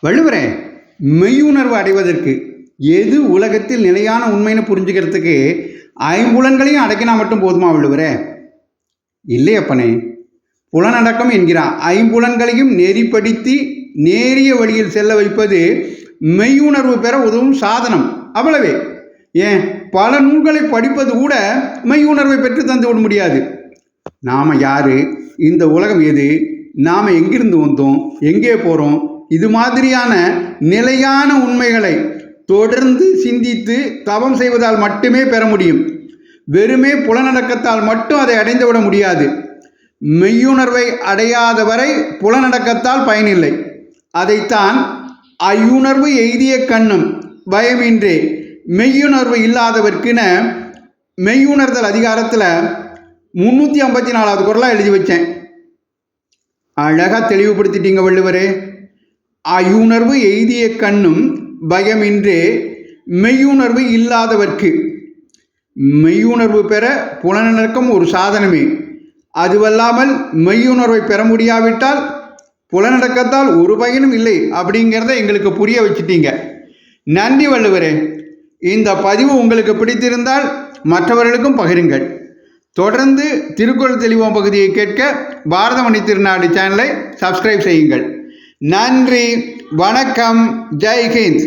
வள்ளுவரே, மெய்யுணர்வு அடைவதற்கு எது உலகத்தில் நிலையான உண்மைன்னு புரிஞ்சுக்கிறதுக்கு ஐம்புலன்களையும் அடக்கினா மட்டும் போதுமா வள்ளுவரே? இல்லையப்பனே, புலனடக்கம் என்கிறான். ஐம்புலன்களையும் நெறிப்படுத்தி நேரிய வழியில் செல்ல வைப்பது மெய்யுணர்வு பெற உதவும் சாதனம். அவ்வளவே. ஏன், பல நூல்களை படிப்பது கூட மெய்யுணர்வை பெற்று தந்து விட முடியாது. நாம் யார், இந்த உலகம் எது, நாம் எங்கிருந்து வந்தோம், எங்கே போகிறோம், இது மாதிரியான நிலையான உண்மைகளை தொடர்ந்து சிந்தித்து தவம் செய்வதால் மட்டுமே பெற முடியும். வெறுமே புலனடக்கத்தால் மட்டும் அதை அடைந்துவிட முடியாது. மெய்யுணர்வை அடையாத வரை புலனடக்கத்தால் பயனில்லை. அதைத்தான் ஐயுணர்வு எய்திய கண்ணும் பயமின்றே மெய்யுணர்வு இல்லாதவர்க்குன மெய்யுணர்தல் அதிகாரத்தில் 354வது குறளாக எழுதி வச்சேன். அழகாக தெளிவுபடுத்திட்டீங்க வள்ளுவரே. ஐயுணர்வு எய்திய கண்ணும் பயமின்றே மெய்யுணர்வு இல்லாதவர்க்கு. மெய்யுணர்வு பெற புலனடக்கம் ஒரு சாதனமே. அதுவல்லாமல் மெய்யுணர்வை பெற முடியாவிட்டால் புலனடக்கத்தால் ஒரு பயனும் இல்லை அப்படிங்கிறத எங்களுக்கு புரிய வச்சுட்டீங்க. நன்றி வள்ளுவரே. இந்த பதிவு உங்களுக்கு பிடித்திருந்தால் மற்றவர்களுக்கும் பகிருங்கள். தொடர்ந்து திருக்குறள் தெளிவோம் பகுதியை கேட்க பாரதமணி திருநாடு சேனலை சப்ஸ்கிரைப் செய்யுங்கள். நன்றி, வணக்கம், ஜெய் ஹிந்த்.